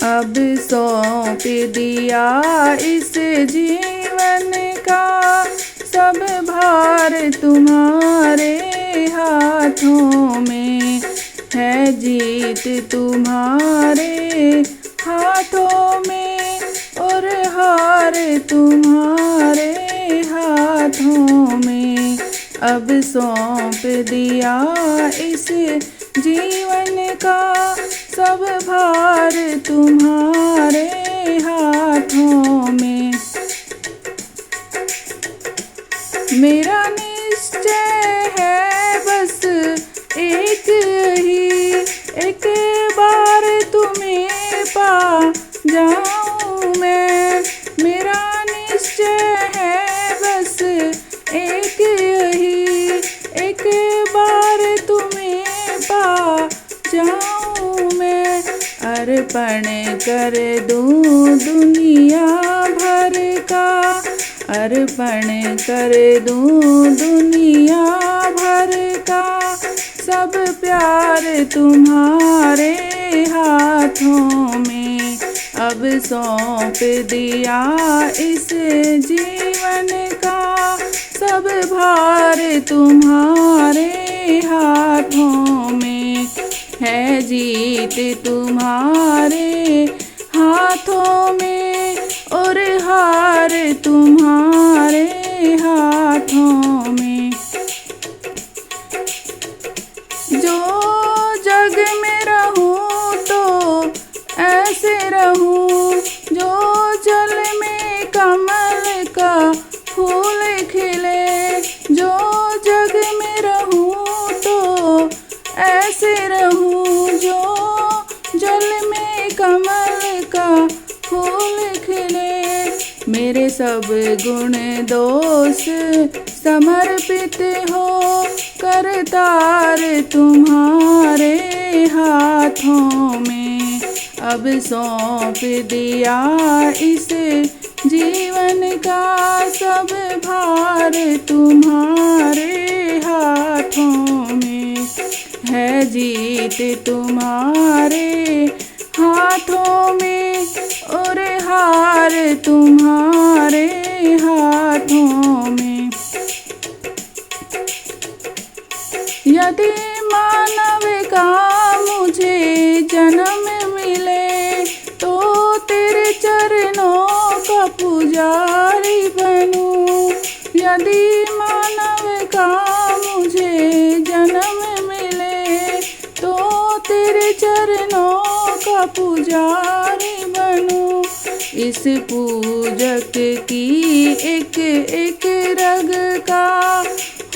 अब सौंप दिया इस जीवन का सब भार तुम्हारे हाथों में है, जीत तुम्हारे हाथों में और हार तुम्हारे हाथों में। अब सौंप दिया इस जीवन का सब भार तुम्हारे हाथों में। मेरा निश्चय है बस एक ही, एक बार तुम्हें पा जाऊं मैं। मेरा निश्चय है बस एक ही, एक बार तुम्हें पा जाऊं मैं। अर्पण कर दूं दुनिया भर का, अर्पण कर दूं दुनिया भर का सब प्यार तुम्हारे हाथों में। अब सौंप दिया इस जीवन का सब भार तुम्हारे हाथों में है, जीत तुम्हारे हाथों में और हार तुम्हारे हाथों में। जो जग में रहूं तो ऐसे रहूं, जो जल में कमल का फूल खिले। जो जग में रहूं तो ऐसे रहूं, जो जल में कमल का फूल खिले। मेरे सब गुण दोष समर्पित हो करतार तुम्हारे हाथों में। अब सौंप दिया इस जीवन का सब भार तुम्हारे हाथों में है, जीत तुम्हारे हाथों में और हार तुम्हारे हाथों में। यदि मानव का मुझे जन्म मिले तो तेरे चरणों का पुजारी बनूं। यदि मानव का मुझे जन्म मिले तो तेरे चरणों का पुजारी बनूं। इस पूजक की एक एक रग का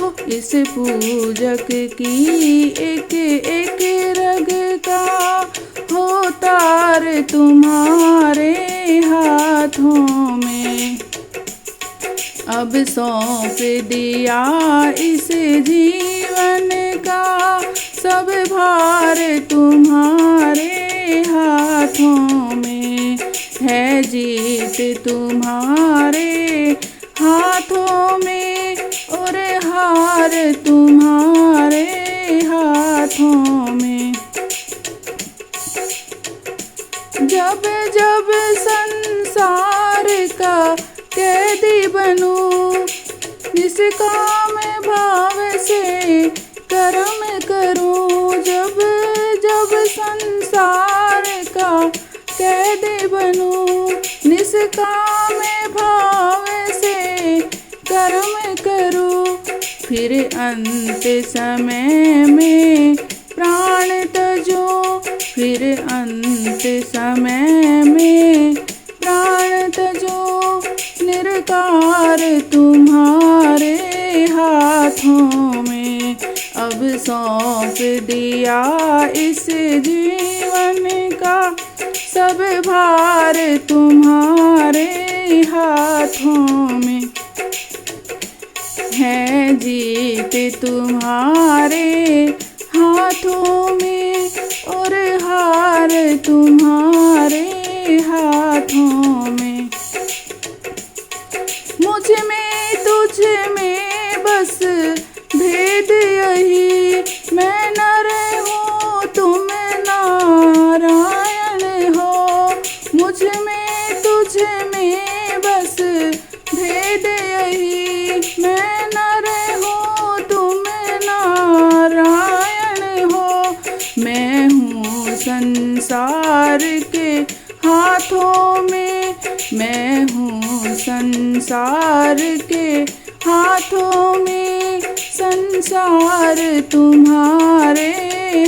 हो, इस पूजक की एक एक रग का हो तार तुम्हारे हाथों में। अब सौंप दिया इस जीवन का सब भार तुम्हारे हाथों में है, जीत तुम्हारे हाथों में और हार तुम्हारे हाथों में। जब जब संसार का कैदी बनूं, जिस काम भाव से कर्म करूं। जब जब संसार का कैदी बनूं, निष्काम भाव से कर्म करूं। फिर अंत समय में प्राण तजो, फिर अंत समय में प्राण तजो। निरकार तुम्हारे हाथों में अब सौंप दिया इस जीवन का सब भार तुम्हारे हाथों में है, जीत तुम्हारे हाथों में और हार तुम्हारे हाथों में। मुझ में तुझ में बस भेद यही, मैं नर हूँ तुम नारायण हो। संसार के हाथों में, मैं हूँ संसार के हाथों में, संसार तुम्हारे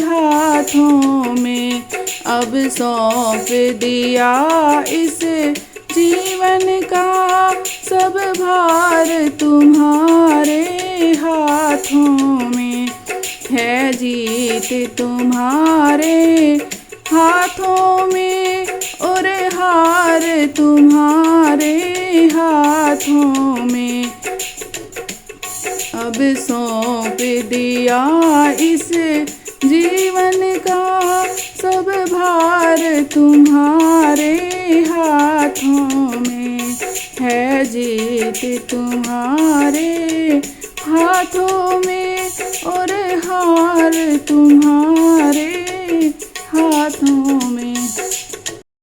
हाथों में। अब सौंप दिया इस जीवन का सब भार तुम्हारे हाथों में, है जीत तुम्हारे हाथों में और हार तुम्हारे हाथों में। अब सौंप दिया इस जीवन का सब भार तुम्हारे हाथों में, है जीत तुम्हारे हाथों में और हार तुम्हारे हाथों में।